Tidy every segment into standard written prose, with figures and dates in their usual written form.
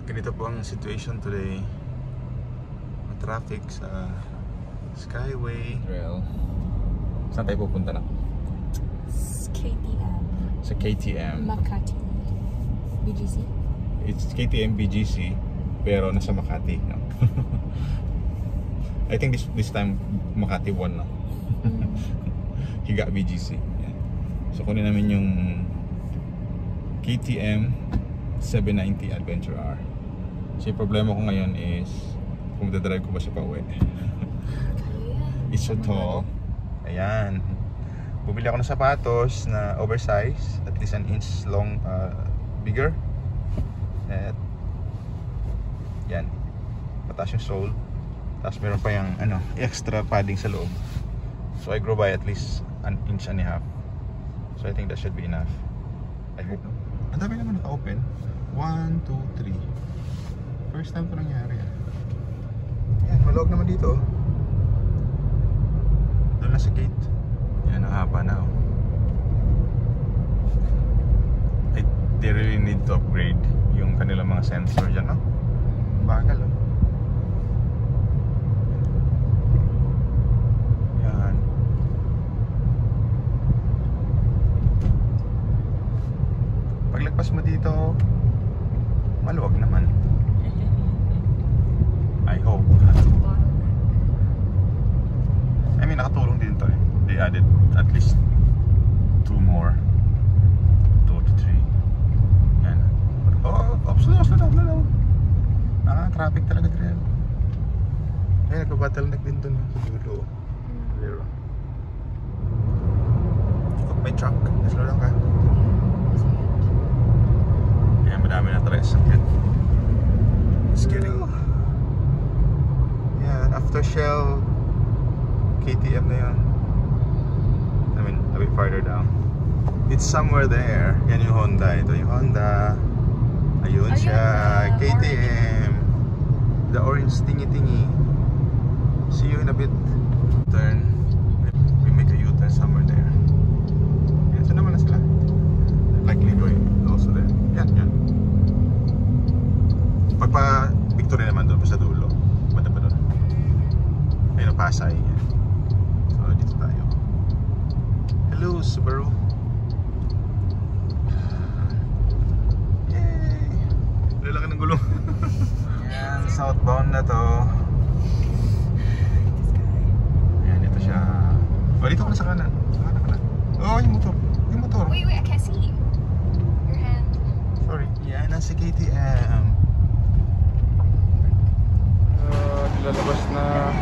Ganito po ang situation today. Traffic sa Skyway Rail. Saan tayo pupunta na? KTM. Sa KTM. Makati. BGC? It's KTM BGC pero nasa Makati, no? I think this time Makati won, no? Higa BGC. Yeah. So kunin namin yung KTM 790 Adventure R. So yung problema ko ngayon is kung dadrive ko ba siya pa uwi. It's so tall. Ayan. Bumili ako ng sapatos na oversize, at least an inch long, bigger. At yan, mataas yung sole. Tapos meron pa yung extra padding sa loob. So I grow by at least an inch and a half. So I think that should be enough. I hope. Ang dami naman naka-open. 1, 2, 3. First time ko nangyari. Yan, maluwag naman dito. Doon na sa gate. Yan, ang haba na. They really need to upgrade yung kanilang mga sensor dyan, no? Bagal, oh. Yan. Paglagpas mo dito, maluwag naman. I hope. I mean, nakatulong din to eh. They added at least 2 more. 2 to 3. Yan. Oh, slow down. Traffic talaga din. Ay, nagpa-bottleneck din dun sa dulo. Pero may truck. Slow lang ka. Yan, madami na tres. Just kidding. Yan, after Shell KTM na yun. I mean, a bit farther down. It's somewhere there. Yan yung Honda. Ito yung Honda. Ayun siya. KTM. The orange tingy. See you in a bit. Turn. We make a U-turn somewhere there. Yan, so naman na sila. Likely going also there. Yan. Pagpa-Victory naman doon pa sa dulo. Banda pa doon. Ayun ang Pasay. So dito tayo. Hello Subaru. Yay! Lalaki ng gulong. Yan, southbound na to. Yan, ito siya. O, dito ka na sa kanan. Oh, yung motor. Wait, I can't see your hand. Sorry. Yan, nasa KTM. Lalabas na.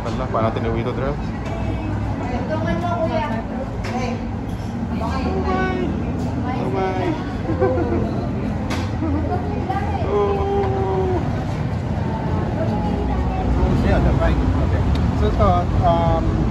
Wala, paano natin uwi ito, Drell? Oh my! Yeah, the bike. Okay. So ito,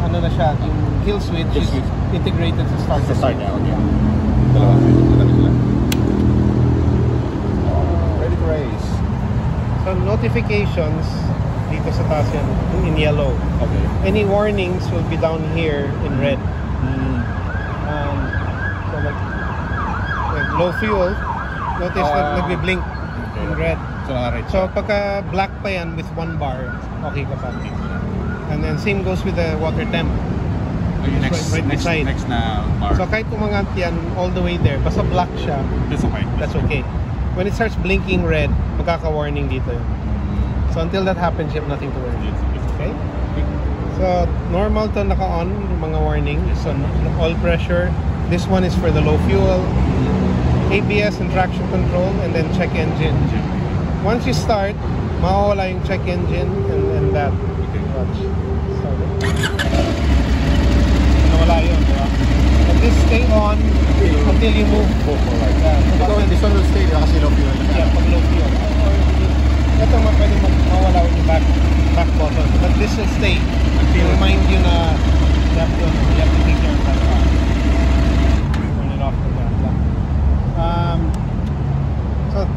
ano na siya, yung kill switch is integrated sa start. Sa start niya, okay. Dalawang switch, madami sila. Ready to race. So notifications dito sa taas yan, in yellow. Okay. Any warnings will be down here in red. So like low fuel, notice na nagbi-blink in red. So naka-right. So pagka black pa yan with 1 bar, okay ka pa. And then same goes with the water temp. Next na bar. So kahit umangat yan all the way there, basta black siya, that's okay. When it starts blinking red, magkaka-warning dito yun. So until that happens, you have nothing to worry. Okay? So normal to naka-on yung mga warning. So oil pressure. This one is for the low fuel, ABS and traction control, and then check engine. Once you start, mawawala yung check engine and that. Okay. Watch. Nawala yun, diba? And this stay on until you move. This one will stay kasi low fuel. Yeah, pag low fuel. Ito pwede mawala yung back button. But this will stay to remind you na you have to take care of that car. Turn it off for that. So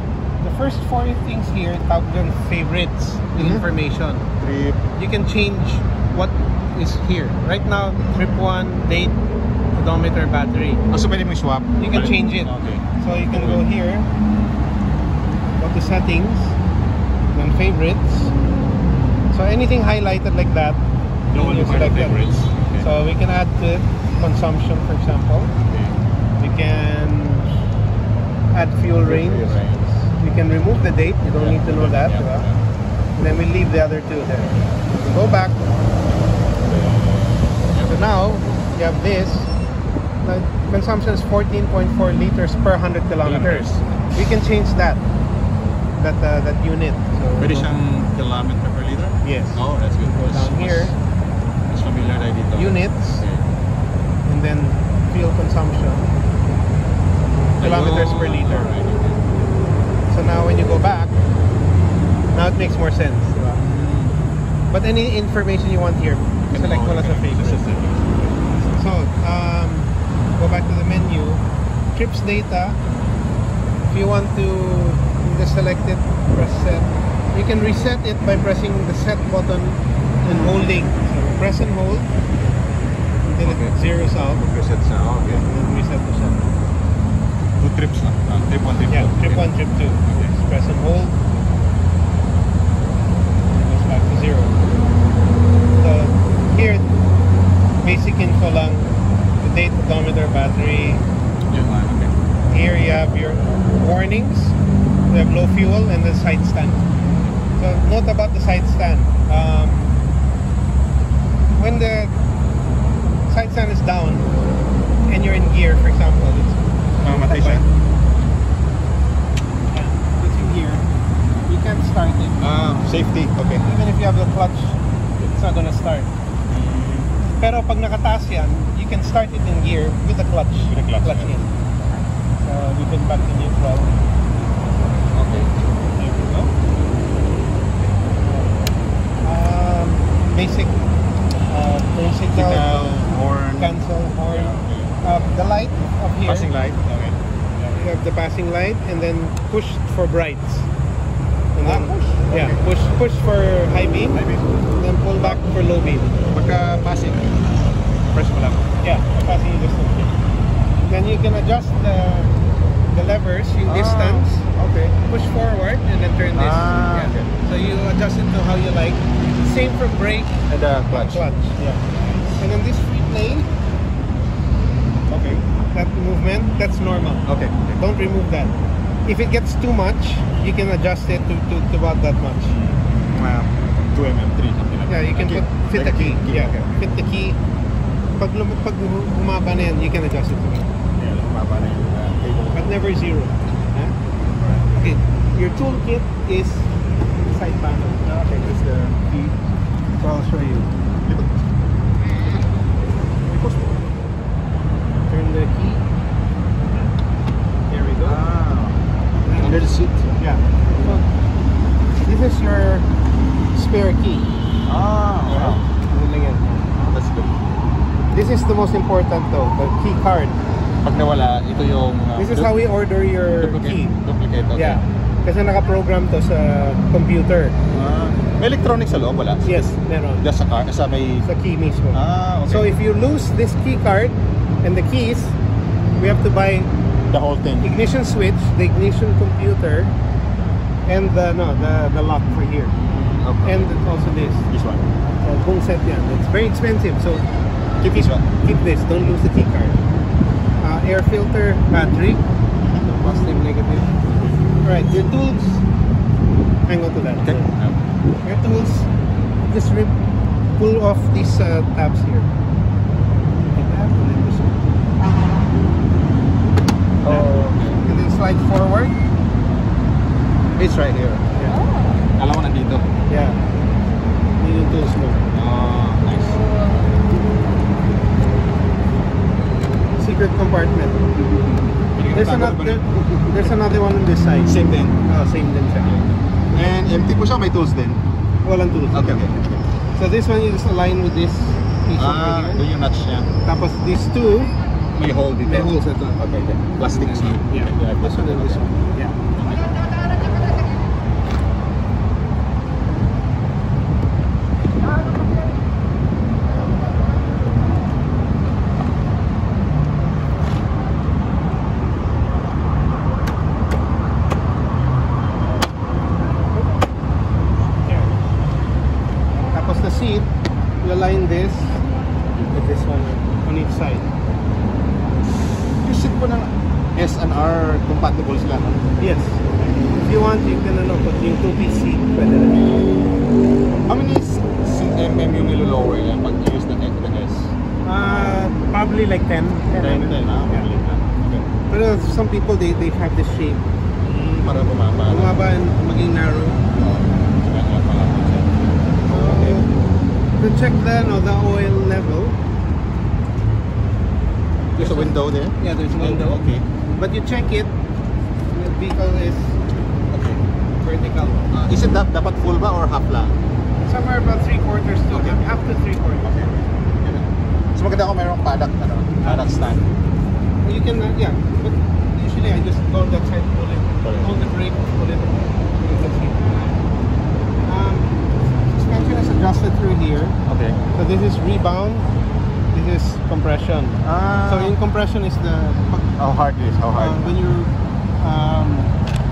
the first 4 things here, tawag dyan favorites with information. Trip. You can change what is here. Right now, trip 1, date, odometer, battery. So pwede mo swap? You can change it. Okay. So you can go here. to settings, then favorites. So anything highlighted like that, you select that. Okay. So we can add to it consumption, for example. We can add fuel range. We can remove the date. You don't need to know that. Yeah. Diba? And then we leave the other two there. We go back. So now you have this. The consumption is 14.4 liters per 100 kilometers. We can change that unit. So Pwede siyang kilometer per liter? yes. Oh, that's good. Go down here. Mas familiar tayo dito. Units. Okay. And then fuel consumption. Kilometers per liter. Alright, okay. So now when you go back, now it makes more sense. Diba? But any information you want here, select mo lang sa favorites. So, go back to the menu. Trips data. If you want to just select it, press set. You can reset it by pressing the set button and holding. So press and hold until it zeroes out. Reset siya. Okay. And then reset to set. 2 trips na. Trip 1, trip 2. Yeah, trip 1, trip 2. Just press and hold. It goes back to 0. So here, basic info lang. The date, odometer, battery. Yun lang, okay. Here you have your warnings. You have low fuel and the side stand. So note about the side stand. When the side stand is down and you're in gear, for example, Mamatay siya? it's in gear. You can't start it. Safety. Okay. Even if you have the clutch, it's not gonna start. Pero pag nakataas yan, you can start it in gear with the clutch. With the clutch, yeah. in. So we put back to neutral. Okay. There we go. Basic turn signal, horn. cancel, horn. The light up here. Passing light. Okay. You have the passing light, and then push for brights. And then, push? Yeah, Okay. push for high beam. High beam. Then pull back for low beam. Pagka passing, press mo lang. Yeah, passing distance. Then you can adjust the levers, yung distance. Okay. Push forward and then turn this. Ah, okay. So you adjust it to how you like. Same for brake, And the clutch. Yeah. And then this free play, Okay. that movement, that's normal. Okay. Don't remove that. If it gets too much, you can adjust it to about that much. 2 mm, 3, something like Yeah, you can fit the key. Yeah, Okay. fit the key. Pag humaba na yan, you can adjust it to that. Yeah, mababa na yung cable. But never zero. Huh? Okay, your toolkit is side panel. Okay, that's the key. So I'll show you. Turn the key. There we go. Under the seat. Yeah. So this is your spare key. Wow. That's good. This is the most important though, the key card. Pag nawala, ito yung... This is how we order your key. Duplicate, okay. Yeah. Kasi naka-program to sa computer. May electronics sa loob, wala? Yes, meron. Just sa car, sa may... Sa key mismo. Okay. So if you lose this key card and the keys, we have to buy the whole thing. ignition switch, the ignition computer, and the lock for here. Okay. And also this. This one. Buong set yan. It's very expensive, so Keep this one. keep this. Don't lose the key card. Air filter, battery, positive, negative. Alright, your tools. Hang on to that. Okay. Your tools, just pull off these tabs here. Like that, and then just and then slide forward. It's right here. Yeah. Alam mo nandito. Yeah. Yun yung tools mo. Nice. Secret compartment. There's another one on this side. Same din. Oh, same din siya. And empty po siya, may tools din. Walang tools. Okay. So this one you just align with this piece over Ito here. yung nuts niya. Tapos these two, May hole dito. may holes ito. Okay. Plastics na. Yeah. This one and this one. Yeah. are compatible sila. No? Yes. If you want, you can put yung 2-piece seat. Pwede rin. How many mm yung nilo-lower yan pag use the S? Probably like 10. 10, maliit lang. Okay. Pero some people, they have this shape. Para bumaba. Bumaba and maging narrow. To check the oil level. There's a window there? Yeah, there's a window. Okay. But you check it, the vehicle is Okay. vertical. Is it dapat full ba or half lang? Somewhere about 3/4 to Okay. half to 3/4. Okay. So maganda kung mayroong paddock, paddock stand. You can, yeah. But usually I just go on that side, pull it. Pull it. Hold the brake, pull it. You can see. Suspension is adjusted through here. Okay. So this is rebound. This is compression. So in compression is the how hard it is? How hard?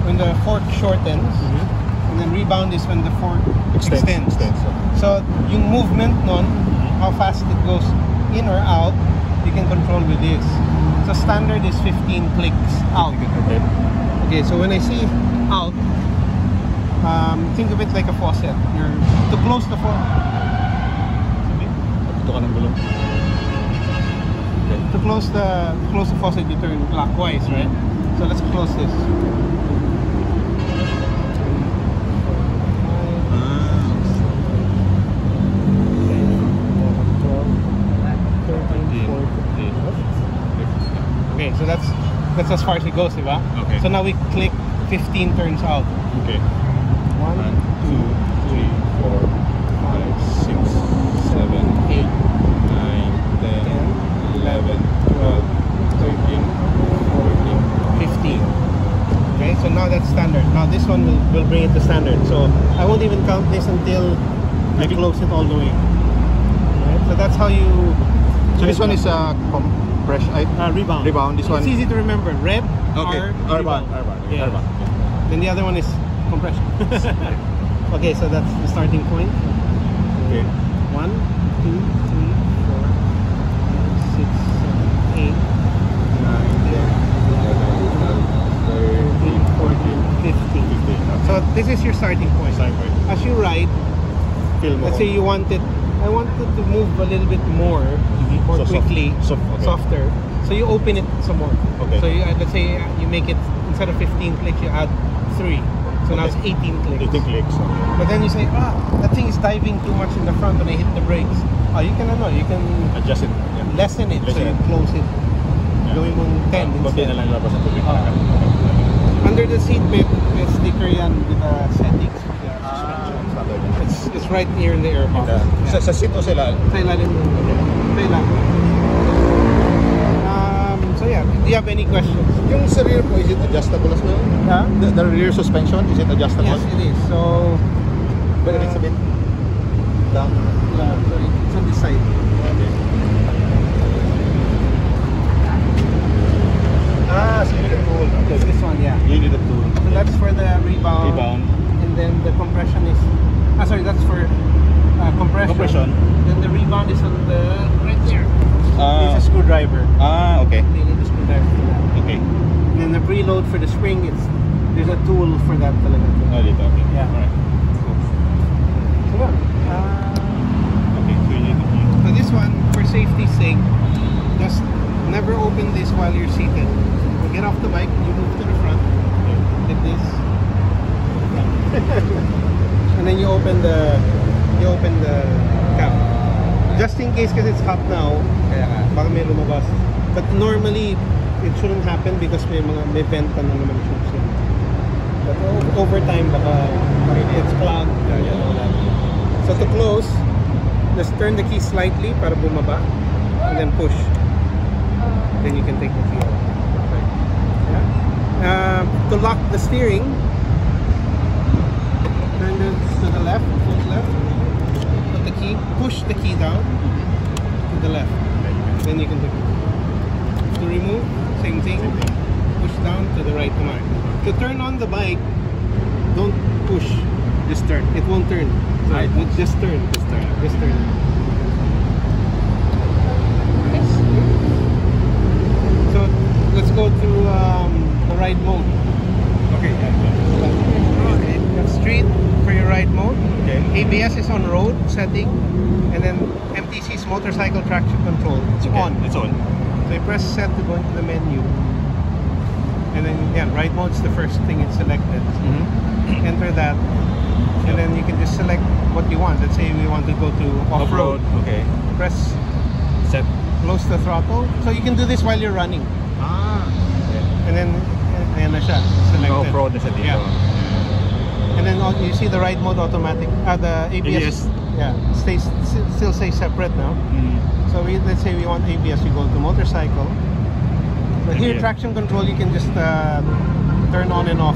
when the fork shortens, and then rebound is when the fork extends. Extends. So yung movement nun, how fast it goes in or out, you can control with this. So standard is 15 clicks out. Okay. Okay, so when I say out, think of it like a faucet. You're to close the faucet. Ito ka ng gulong. Okay. To close the faucet, you turn clockwise, right? So let's close this. Okay, so that's as far as it goes, diba? Okay. So now we click 15 turns out. Okay. 1, 2, 3, 4, 5, 6, 7, 8, 9, 10, 11, 12, 13, 14, 15. Okay, so now that's standard. Now this one will bring it to standard. So I won't even count this until I close it all the way. Right? So that's how you. So this one is compression. Rebound. Rebound. This one. It's easy to remember. Red. Okay. R, R-band. Yeah. R-band. Then the other one is compression. Okay, so that's the starting point. Okay. 1, 2, 3, 4, 5, 6, 7, 8, 9, 10, 11, 12, 13, 14, 15. So this is your starting point. Starting point. As you ride, let's say you I wanted to move a little bit more So quickly, okay. softer. So you open it some more. Okay. So you, let's say you make it, instead of 15 clicks, you add 3. So now it's 18 clicks. 18 clicks. Okay. But then you say, that thing is diving too much in the front when I hit the brakes. You can Adjust it. Yeah. lessen it, so Lessen you it. close it. Gawin mong 10 Konti instead. na lang labas ang tubig. Under the seat bit, may sticker yan with the settings. Standard. It's right here in the air box. Sa seat o sa ilalim? Sa ilalim. Sa ilalim. So yeah, do you have any questions? Yung sa rear po, is it adjustable as well? Yeah? The rear suspension, is it adjustable? Yes, it is. So, But it's a bit down. it's on this side. Okay. So you need a tool. Okay. This one, yeah. You need a tool. So that's for the rebound. Rebound. And then the compression is... sorry, that's for compression. Compression. Then the rebound is on the right there. Ah. It's a screwdriver. Okay. They need a screwdriver for that. Okay. And then the preload for the spring, there's a tool for that talaga. Oh, dito. Okay. Yeah. Alright. So yeah. Okay, so you need the key. So this one, for safety's sake, just never open this while you're seated. You get off the bike, you move to the front, like this, and then you open the cap. Just in case, because it's hot now, baka may lumabas. But normally, it shouldn't happen because may venta na naman siya. But over time, baka it's clogged. So to close, just turn the key slightly para bumaba, and then push. Then you can take the key out. Yeah. To lock the steering, turn it to the left, foot left. Put the key, push the key down to the left. Then you can take it. To remove, same thing. Push down to the right command. To turn on the bike, don't push. Just turn. It won't turn. So just turn. Just turn. So let's go through the ride mode. Okay. You have street for your ride mode. Okay. ABS is on road setting, and then MTC's motorcycle traction control. It's Okay. on. It's on. So you press set to go into the menu, and then yeah, ride mode is the first thing it's selected. Mm-hmm. Enter that, and then you can just select what you want. Let's say we want to go to off-road. Okay. Press Set. close the throttle. So you can do this while you're running, Okay. and then ayan na siya, selected. Off-road na siya dito. Yeah. And then you see the ride mode automatic. The ABS. Yeah, still stays separate now. Mm. So let's say we want ABS, we go to motorcycle. But here, ABS. traction control, you can just turn on and off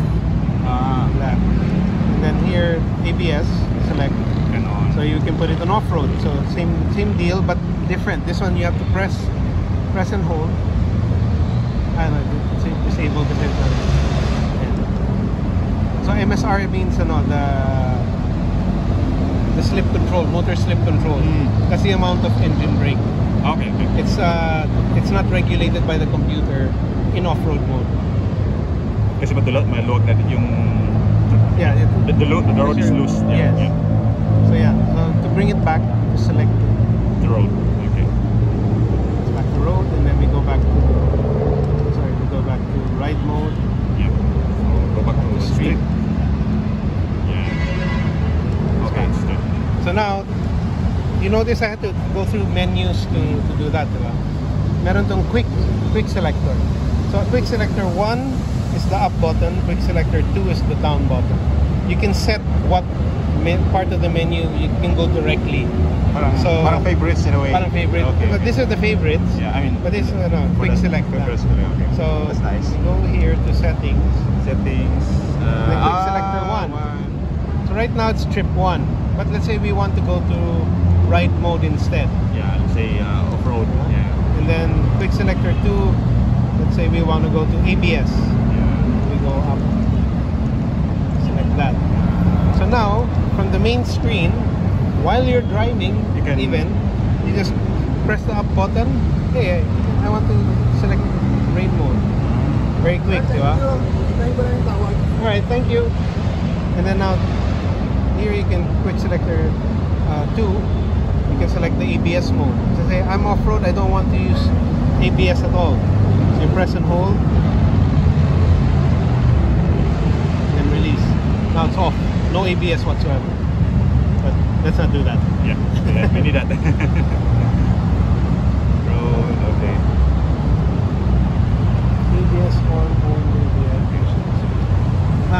that. And then here, ABS, select. And on. So you can put it on off-road. So same deal, but different. This one you have to press and hold. I don't know, disable the yeah. So MSR means the slip control, motor slip control. That's the amount of engine brake. Okay. It's not regulated by the computer in off-road mode. Kasi maluwag na yung Yeah, the road is loose. Yes. So yeah, to bring it back, just select The road. Okay. it's back to road, and then we go back to ride mode. Yeah. So, go back to Street. street. Yeah. Okay. Street. So now, you notice I had to go through menus to do that, diba? Meron tong quick selector. So quick selector 1 is the up button, quick selector 2 is the down button. You can set what part of the menu you can go directly. Parang favorites in a way. Parang favorite. Okay. But these are the favorites. Yeah, I mean. But this is quick select. Okay. So That's nice. you go here to settings. Settings. Then quick selector 1. So right now it's trip 1. But let's say we want to go to ride mode instead. Yeah, let's say off-road. Yeah. And then quick selector 2, let's say we want to go to ABS. We go up. Select that. So now, from the main screen, while you're driving, you just press the up button. Hey, I want to select rain mode. Very quick, diba? Alright, thank you. And then now, here you can quick selector 2. You can select the ABS mode. So say, I'm off-road, I don't want to use ABS at all. So you press and hold. And release. Now it's off. No ABS whatsoever. But let's not do that. Yeah, we need that. Road, okay. ABS on only the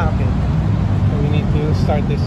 okay. So we need to start this.